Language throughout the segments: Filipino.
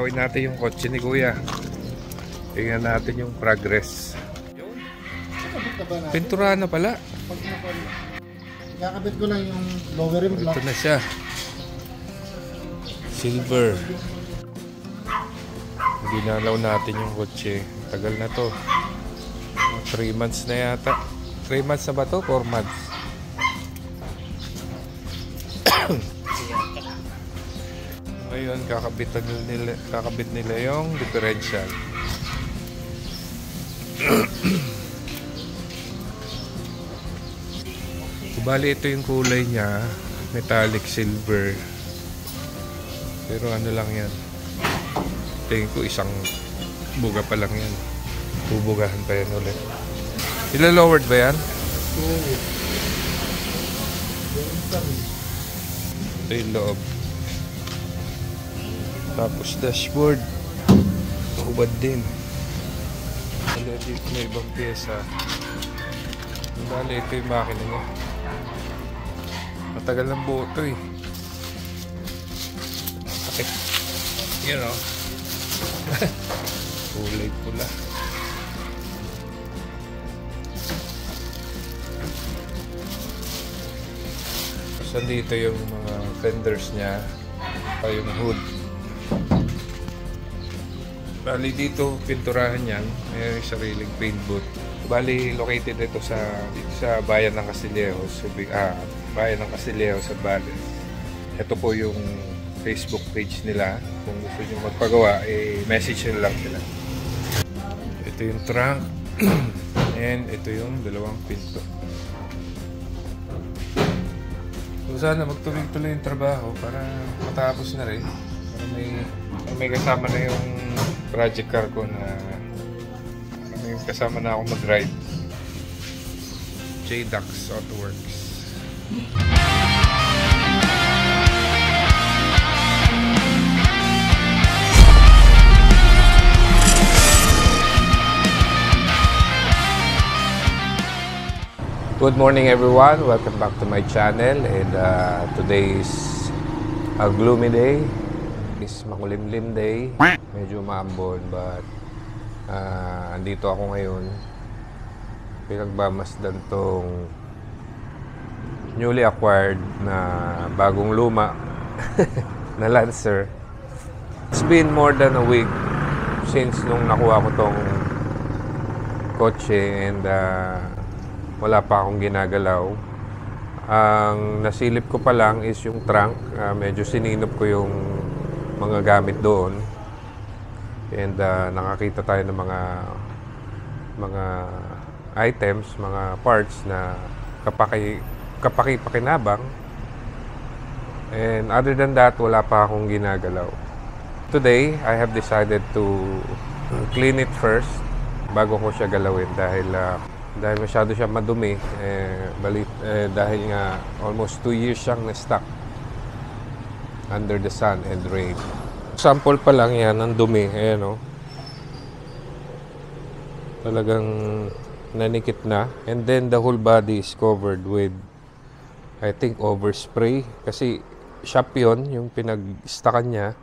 Dalawin natin yung kotse ni Kuya. Tingnan natin yung progress. Pinturahan na pala. Kakabit ko lang yung lower rim block. Ito na siya. Silver. Ginalaw natin yung kotse. Tagal na to. 3 months na yata. 3 months na ba to? 4 months. Ngayon, kakabit nila yung differential. Bali, ito yung kulay niya. Metallic silver. Pero ano lang yan. Tingin ko isang buga pa lang yan. Bubugahan pa yan ulit. Ila-lowered ba yan? Ito yung loob. Tapos dashboard. Hubad din. Dito may ibang pyesa. Bali, ito yung makina niya. Matagal ng buo ito eh. Okay. You know. Kulay pula. So dito yung mga fenders niya. Pa yung hood. Bali dito pinturahan yan. May sariling paint booth. Bali located ito sa bayan ng Castillejos. Bayan ng Castillejos sa Bales. Ito po yung Facebook page nila. Kung gusto nyo magpagawa, message nyo lang sila. Ito yung trunk. And ito yung dalawang pinto. So sana magtuloy-tuloy yung trabaho para matapos na rin. Para may kasama na yung project car ko na may kasama na ako mag-ride. J-Dax Autoworks. Good morning everyone, welcome back to my channel. And today is a gloomy day. It's makulimlim day. Medyo maambon but andito ako ngayon. Pinagmamasdan tong newly acquired na bagong luma na Lancer. It's been more than a week since nung nakuha ko tong kotse and wala pa akong ginagalaw. Ang nasilip ko pa lang is yung trunk. Medyo sininop ko yung mga gamit doon. And nakakita tayo ng mga items, mga parts na kapaki-pakinabang. And other than that, wala pa akong ginagalaw. Today, I have decided to clean it first bago ko siya galawin dahil masyado siya madumi. Dahil nga almost 2 years siyang na-stuck under the sun and rain. Sample pa lang yan ng dumi. Ayan o. Talagang nanikit na. And then the whole body is covered with, I think, overspray. Kasi shop yun, yung pinag-stackan niya.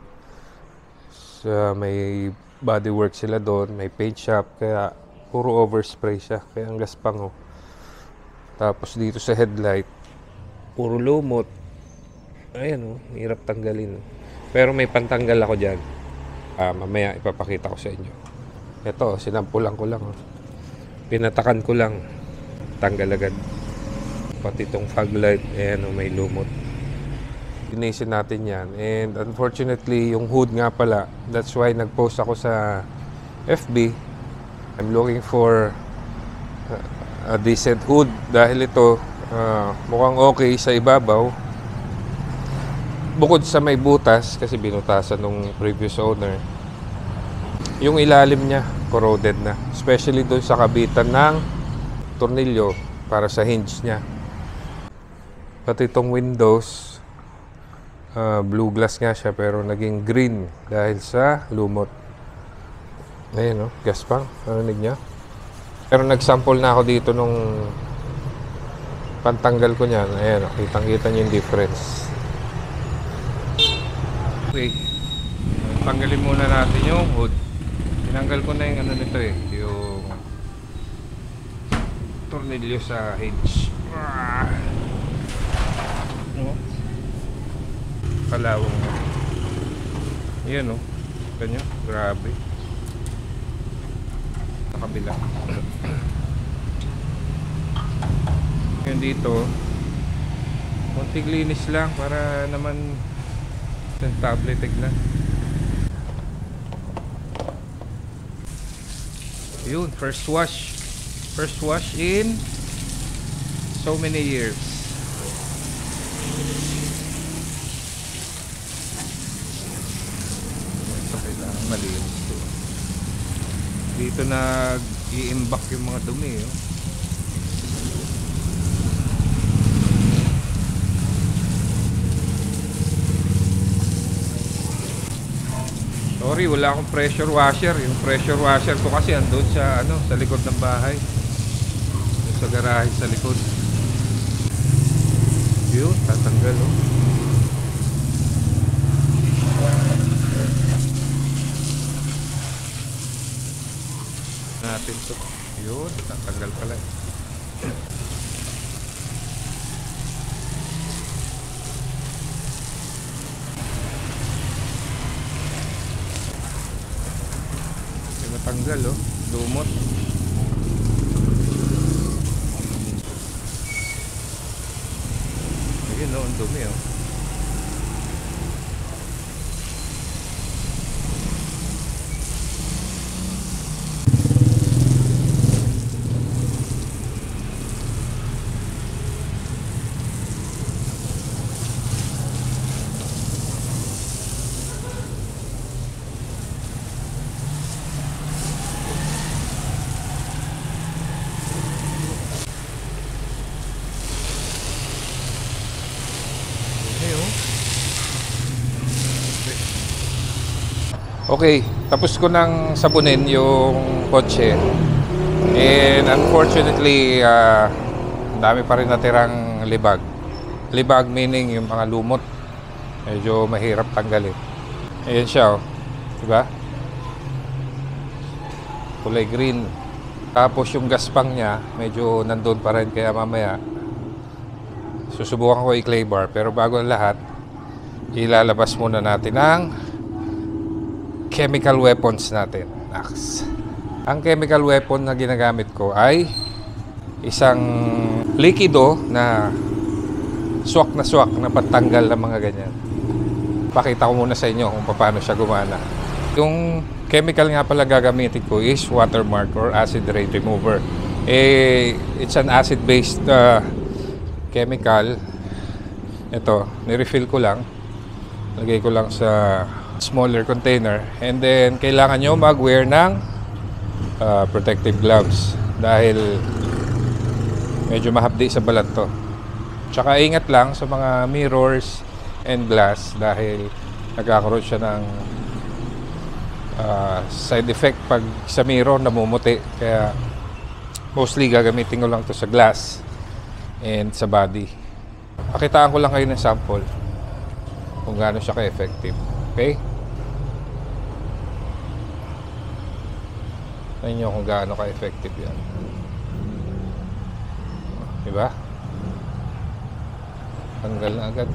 So, may bodywork sila doon, may paint shop. Kaya puro overspray siya. Kaya ang gaspang o. Tapos dito sa headlight, puro lumot. Ayan o, hirap tanggalin. Pero may pantanggal ako dyan. Mamaya ipapakita ko sa inyo. Ito, sinampulan ko lang. Pinatakan ko lang. Tanggal agad. Pati itong fog light, ayan o, may lumot. Tinisin natin yan. And unfortunately, yung hood nga pala, that's why nag-post ako sa FB. I'm looking for a decent hood dahil ito mukhang okay sa ibabaw. Bukod sa may butas, kasi binutasan nung previous owner, yung ilalim niya, corroded na. Especially doon sa kabitan ng tornilyo para sa hinge niya. Pati itong windows, blue glass nga siya pero naging green dahil sa lumot. Ayan o, gaspang, narinig niya. Pero nag-sample na ako dito nung pantanggal ko niyan. Ayan o, kitang-kita niyo yung difference. Okay. Tanggalin muna natin yung hood. Tinanggal ko na yung ano nito eh, yung tornilyo sa hinge. Kalawang. Yan oh. Ganyan, grabe. Sa kabila. Yun dito. Konting linis lang para naman sentable tignan. Yun, first wash. First wash in so many years. Ito kailangan malinis to. Dito nag-i-imbak yung mga dumi. Oh. Sorry, wala akong pressure washer. Yung pressure washer ko kasi andun sa sa likod ng bahay. Sa garahe sa likod. Yun, tatanggal oh. Natin to. Yun, tatanggal pala. Tanggal oh, lumot. Ayun oh, ang dumi oh. Okay, tapos ko nang sabunin yung kotse. And unfortunately, dami pa rin natirang libag. Libag meaning yung mga lumot. Medyo mahirap tanggalin. Ayan siya, oh. Diba? Kulay green. Tapos yung gaspang niya, medyo nandun pa rin. Kaya mamaya, susubukan ko i-clay bar. Pero bago ang lahat, ilalabas muna natin ang chemical weapons natin. Ang chemical weapon na ginagamit ko ay isang likido na swak na patanggal ng mga ganyan. Pakita ko muna sa inyo kung paano siya gumana. Yung chemical nga pala gagamitin ko is watermark or acid rain remover. It's an acid-based chemical. Ito, nirefill ko lang. Lagay ko lang sa smaller container, and then kailangan nyo mag-wear ng protective gloves dahil medyo mahapdi sa balat to. Tsaka ingat lang sa mga mirrors and glass dahil nagkakaroon siya ng side effect pag sa mirror namumuti, kaya mostly gagamitin ko lang to sa glass and sa body. Pakitaan ko lang kayo ng sample kung gaano siya ka-effective. Okay? Tignan nyo kung gaano ka-effective yan. Diba? Tanggal na agad.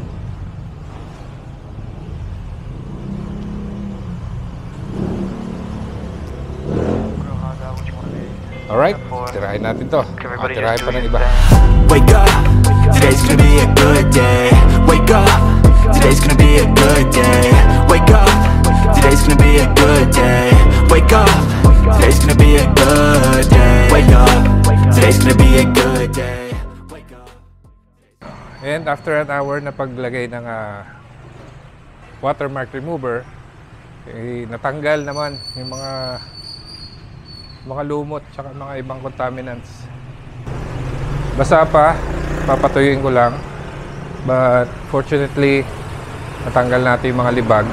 Alright, tirahin natin to. Tirahin pa ng iba. Wake up, today's gonna be a good day. Wake up, today's gonna be a good day. Wake up, today's gonna be a good day. Wake up, today's gonna be a good day. Wake up, today's gonna be a good day. Wake up. And after an hour na paglagay ng watermark remover, natanggal naman yung mga lumot tsaka mga ibang contaminants. Basa pa, papatuyuin ko lang. But fortunately, natanggal natin yung mga libag.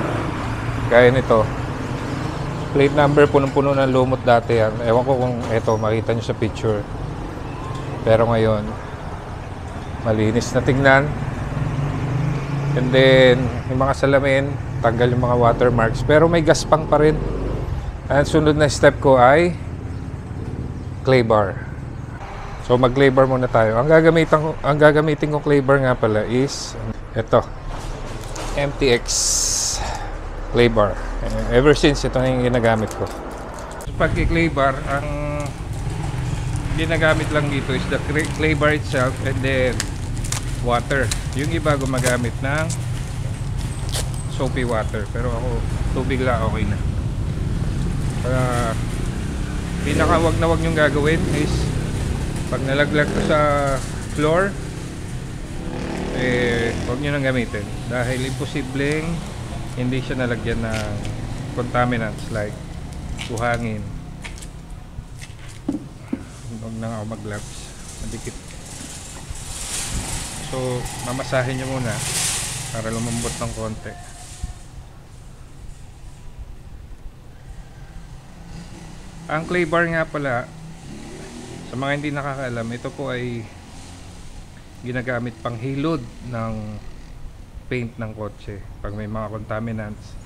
Gaya nito. Plate number, punong-puno ng lumot dati yan. Ewan ko kung eto, makita nyo sa picture. Pero ngayon, malinis na tingnan. And then, yung mga salamin, tanggal yung mga watermarks. Pero may gaspang pa rin. Ang sunod na step ko ay clay bar. So mag clay bar muna tayo. Ang gagamitin kong clay bar nga pala is ito. MTX clay bar. Ever since ito na yung ginagamit ko. Pag clay bar, ang ginagamit lang dito is the clay bar itself and then water. Yung iba gumagamit ng soapy water, pero ako tubig lang okay na. Pinaka wag nyong gagawin is pag nalaglag ko sa floor, wag nyo nang gamitin dahil imposibleng hindi siya nalagyan ng contaminants like buhangin. Huwag na ako mag-gloves, madikit. So mamasahin nyo muna para lumambot ng konti. Ang clay bar nga pala, sa mga hindi nakakaalam, ito po ay ginagamit pang hilod ng paint ng kotse pag may mga contaminants,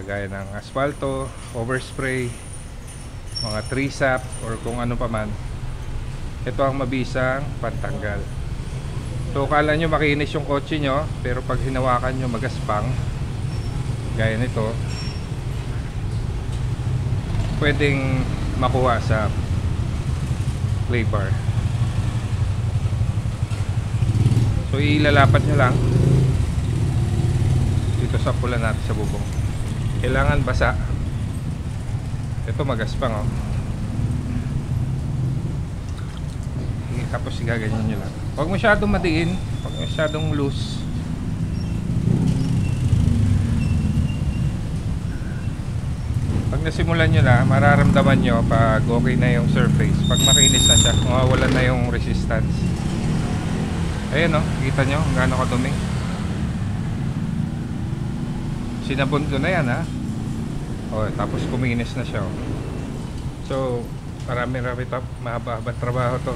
gaya ng asfalto, overspray, mga tree sap, or kung ano pa man. Ito ang mabisang pantanggal. So kala nyo makinis yung kotse nyo, pero pag hinawakan nyo magaspang gaya nito, pwedeng makuha sa clay bar. So ilalapat nyo lang dito sa pula natin sa bubong. Kailangan basa. Ito magaspang, oh. Tapos igaganyan nyo lang. Huwag masyadong madiin, huwag masyadong loose. Pag nasimulan nyo na, mararamdaman nyo pag okay na yung surface. Pag makinis na siya, mawawalan na yung resistance. Ayan, no, kita nyo kung gaano kadumi. Sinabon ko na yan, ha. O, tapos kuminis na siya, oh. So marami-rami top, mahaba-habang trabaho to.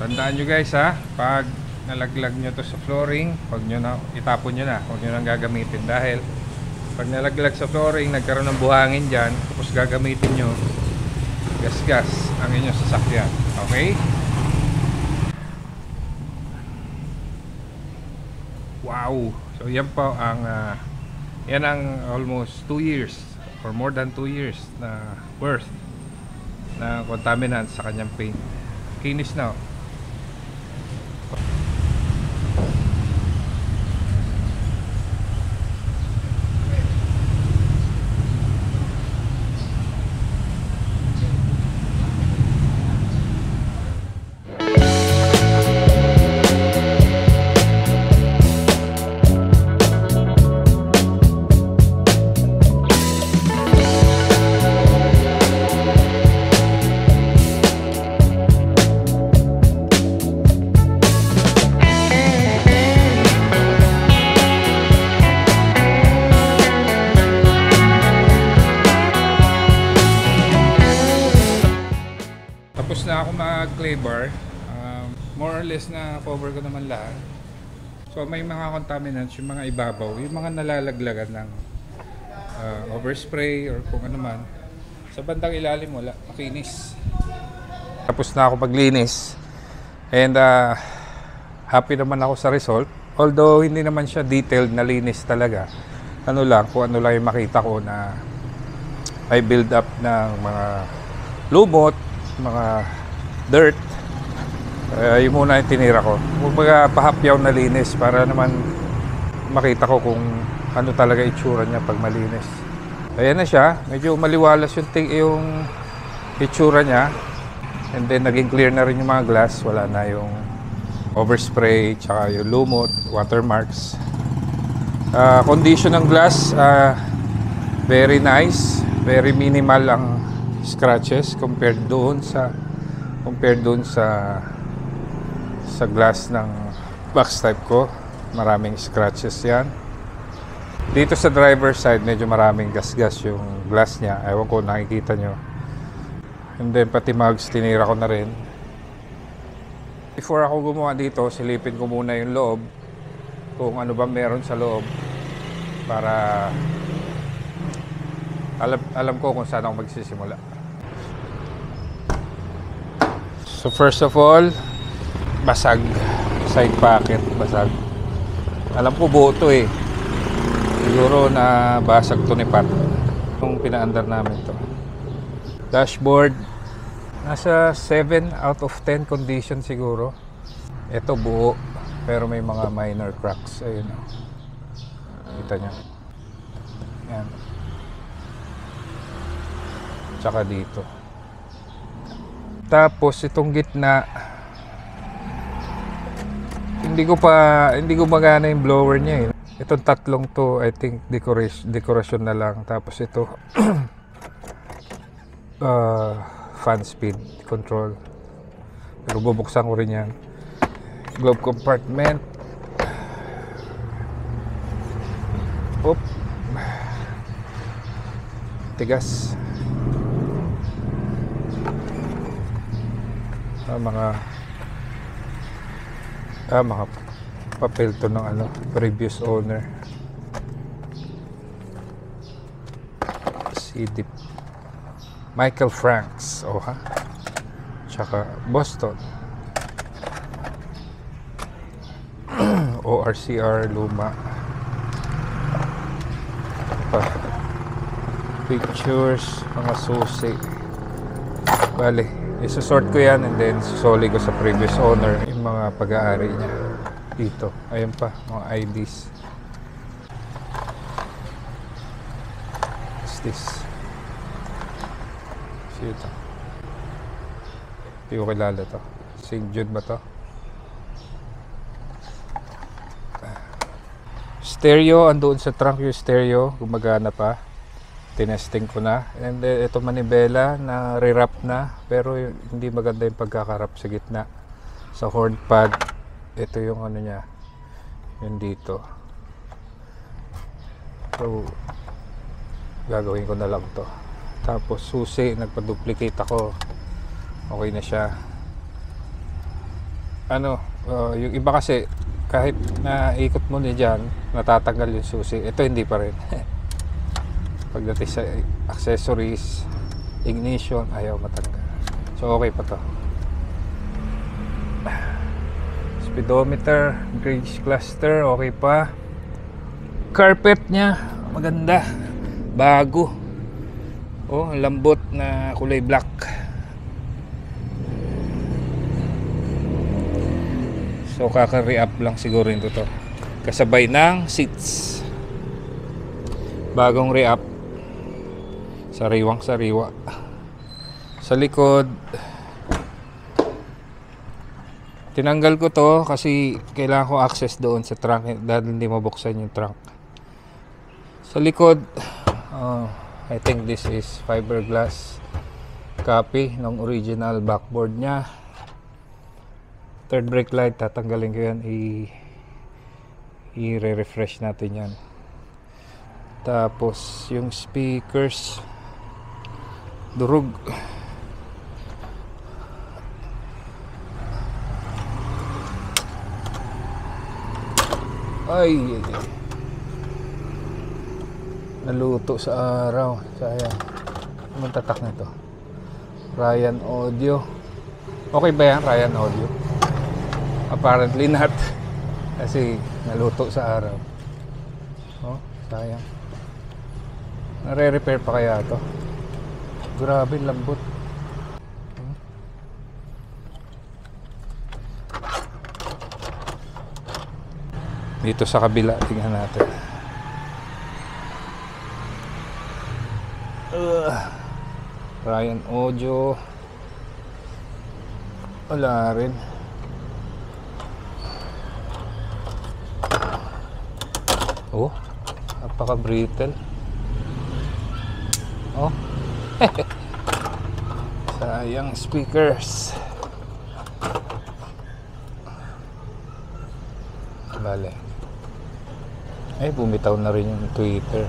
Tandaan nyo guys, ha, pag nalaglag nyo to sa flooring, huwag nyo na, itapon nyo na, huwag nyo nang gagamitin. Dahil pag nalaglag sa flooring, nagkaroon ng buhangin dyan, tapos gagamitin nyo, gas-gas ang inyong sasakyan. Okay? Wow! So yan po ang yan ang almost 2 years or more than 2 years na worth na contaminants sa kanyang paint. Kinis na, oh. Tapos na ako mag-clay bar. More or less na cover ko naman lahat. So may mga contaminants, yung mga ibabaw, yung mga nalalaglagan ng overspray or kung ano man. Sa bandang ilalim wala, makinis. Tapos na ako paglinis. And happy naman ako sa result. Although hindi naman siya detailed na linis talaga. Ano lang, kung ano lang yung makita ko na may build up ng mga lumot, mga dirt. Yung muna yung tinira ko. Kumbaga pahapyaw na linis para naman makita ko kung ano talaga itsura niya pag malinis. Ayan na siya. Medyo maliwalas yung itsura niya. And then naging clear na rin yung mga glass. Wala na yung overspray, tsaka yung lumot, watermarks. Condition ng glass, very nice. Very minimal ang scratches compared doon sa glass ng box type ko. Maraming scratches yan. Dito sa driver's side, medyo maraming gas-gas yung glass niya. Ewan ko, nakikita nyo. And then, pati mugs, tinira ko na rin. Before ako gumawa dito, silipin ko muna yung loob. Kung ano ba meron sa loob. Para alam ko kung saan ako magsisimula. So, first of all, basag. Side pocket, basag. Alam ko buo to eh. Siguro na basag to ni Pat nung pinaandar namin to. Dashboard, nasa 7 out of 10 condition siguro. Ito buo, pero may mga minor cracks. Ayun o. Kita nyo. Yan. Tsaka dito. Tapos itong gitna, hindi ko magana yung blower niya eh. Itong tatlong to, I think decoration na lang. Tapos ito fan speed control. Pero bubuksan ko rin yan. Glove compartment. Oop. Tigas. Mga papel to ng previous owner. CD Michael Franks, tsaka Boston. ORCR luma. Pictures, mga susi. Bale, isusort ko yan and then susoli ko sa previous owner yung mga pag-aari niya. Dito, ayun pa, mga IDs. What's this? See ito. Hindi ko kilala to. St. Jude ba to? Stereo, andoon sa trunk yung stereo. Gumagana pa. Tinesting ko na. And ito manibela na re-wrap na. Pero hindi maganda yung pagkakarap sa gitna. Sa horn pad. Ito yung ano niya, yun dito. So, gagawin ko na lang to. Tapos susi, nagpa-duplicate ako. Okay na siya. Yung iba kasi, kahit na ikot mo niya dyan, natatanggal yung susi. Ito hindi pa rin. Pagdating sa accessories, ignition, ayaw matanggal. So, okay pa to. Speedometer, gauge cluster, okay pa. Carpet niya, maganda. Bago. Oh, lambot na kulay black. So, kaka-re-up lang siguro ito to. Kasabay ng seats. Bagong re-up. Sariwang sariwa. Sa likod, tinanggal ko to kasi kailangan ko access doon sa trunk dahil hindi mabuksan yung trunk. Sa likod, I think this is fiberglass copy ng original backboard niya. Third brake light, tatanggalin ko yan. I-refresh natin yan. Tapos yung speakers, durug. Ay, naluto sa araw. Sayang. Anong tatak nito? Ryan Audio. Okay ba yan, Ryan Audio? Apparently not. Kasi naluto sa araw. Oh, sayang. Nare-repair pa kaya to? Grabe, lambot. Dito sa kabila, tingnan natin. Ryan Audio. Wala rin. Oh, napaka-brittle. Oh. Sayang speakers. Bale. Ay, bumitaw na rin yung Twitter.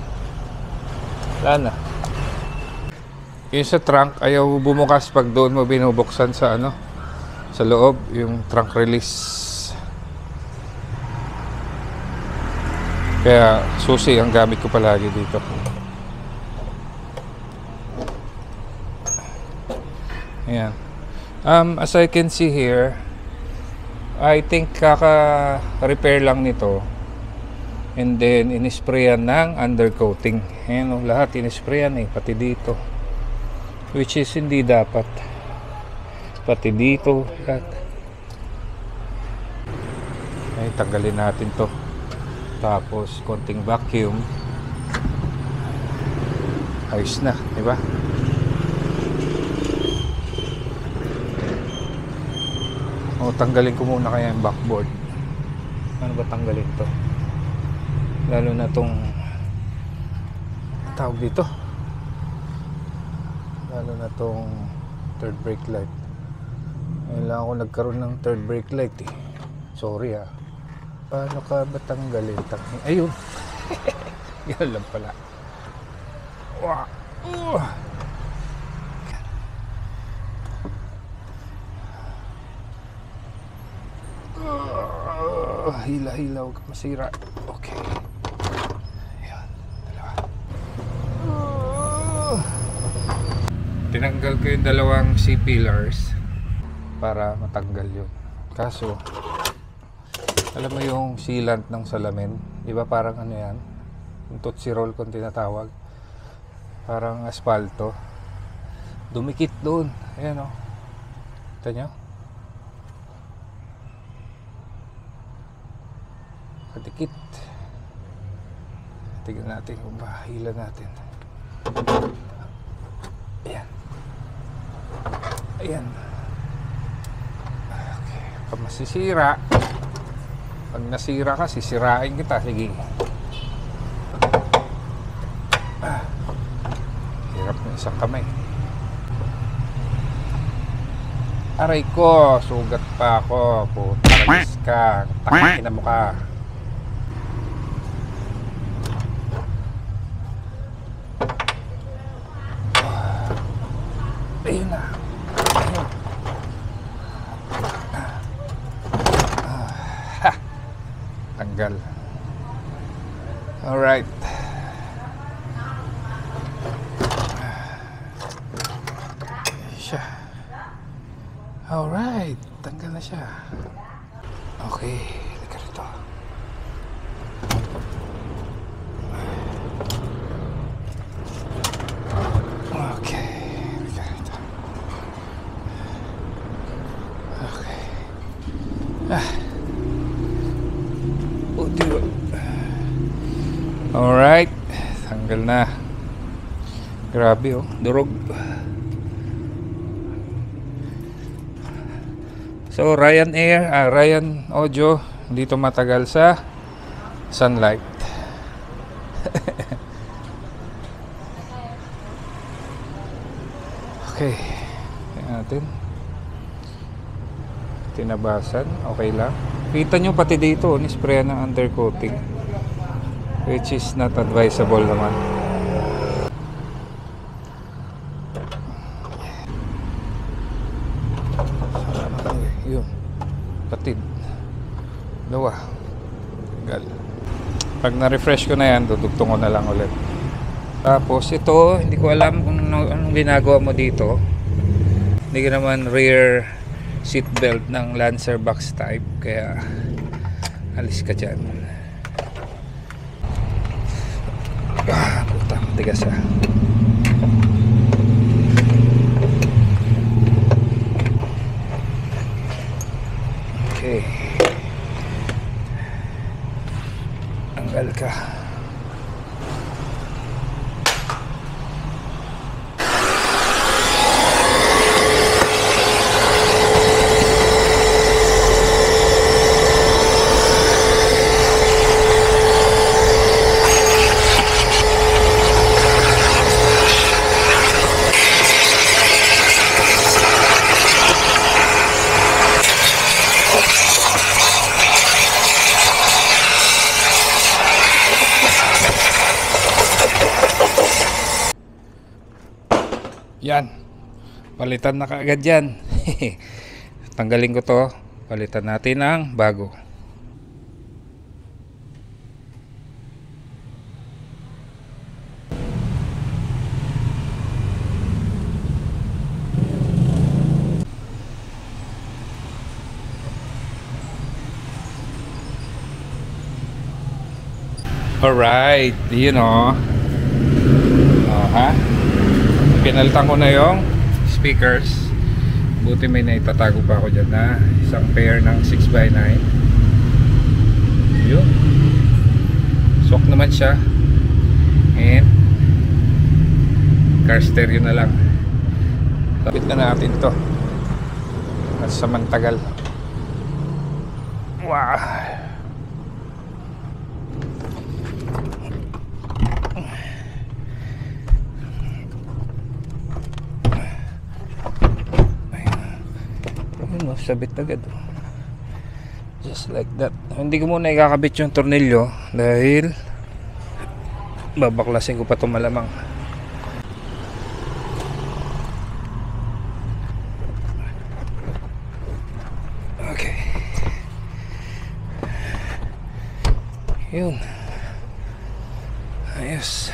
Wala na. Yung sa trunk, ayaw bumukas pag doon mo binubuksan sa ano, sa loob, yung trunk release. Kaya susi ang gamit ko palagi dito. Ayan. As I can see here, I think kaka-repair lang nito. And then, inisprayan ng undercoating. Ayan o, lahat inisprayan pati dito. Which is hindi dapat. Pati dito, lahat. Ay, tanggalin natin to. Tapos, konting vacuum. Ayos na, di ba? O, tanggalin ko muna kaya yung backboard. Ano ba tanggalin to? Lalo na tong tawag dito, lalo na tong third brake light. Ngayon lang ako nagkaroon ng third brake light sorry paano ka ba tanggalin? Ayun. Yan lang pala. Hila-hila, huwag ka masira. Okay. Tinanggal ko yung dalawang C-pillars para matanggal yun. Kaso, alam mo yung sealant ng salamin, di ba parang ano yan? Yung Tootsie Roll kung tinatawag. Parang asfalto. Dumikit doon. Ayan o. Kita nyo? Kadikit. Tignan natin kung bahila natin. Ayan. Ayan. Okay. Pag masisira, pag nasira ka, sisirain kita. Sige. Hirap ng isang kamay. Aray ko, sugat pa ako. Putalis ka. Takin na mo ka. Ayun na. Ayun. Tanggal. Alright. Siya. Alright. Tanggal na siya. Okay. Teka rito. Okay. Teka rito. Okay. Alright. Tanggal na. Grabe durog. So Ryan Audio dito matagal sa sunlight. Okay. Tingnan natin. Tinabasan. Okay lang. Kita nyo pati dito nisprayan ng undercoating, which is not advisable naman. Yun. Patid. Dalawa. Gal. Pag na-refresh ko na yan, dudugtong ko na lang ulit. Tapos ito, hindi ko alam kung anong ginagawa mo dito. Hindi ka naman rear seat belt ng Lancer box type, kaya alis ka dyan. Puta, matigas Okay. Tanggal ka. Yan. Palitan na kaagad yan. Tanggalin ko to. Palitan natin ang bago. Alright, yun o. Pinalitan ko na yung speakers. Buti may naitatago pa ako dyan na isang pair ng 6x9. Yun. Swak naman siya. And car stereo na lang. Tapit na natin to at samantagal. Wow. Sabit agad, just like that. Hindi ko muna ikakabit yung tornilyo dahil babaklasin ko pa ito malamang. Okay, yun, ayos.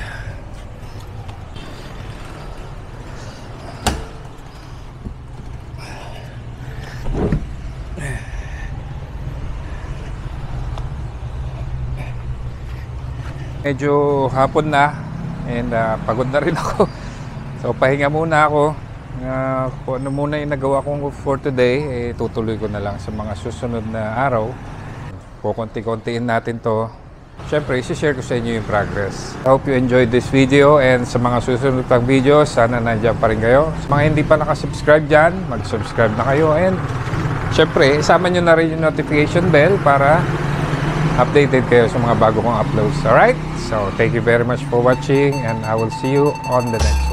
Medyo hapon na and pagod na rin ako. So pahinga muna ako. Kung ano muna yung nagawa kong for today, tutuloy ko na lang sa mga susunod na araw. Kukunti-kuntiin natin to. Siyempre, isi-share ko sa inyo yung progress. I hope you enjoyed this video, and sa mga susunod pang video, sana nandiyan pa rin kayo. Sa mga hindi pa nakasubscribe dyan, mag-subscribe na kayo, and siyempre, isama nyo na rin yung notification bell para updated kayo sa mga bago kong uploads. Alright? So, thank you very much for watching, and I will see you on the next one.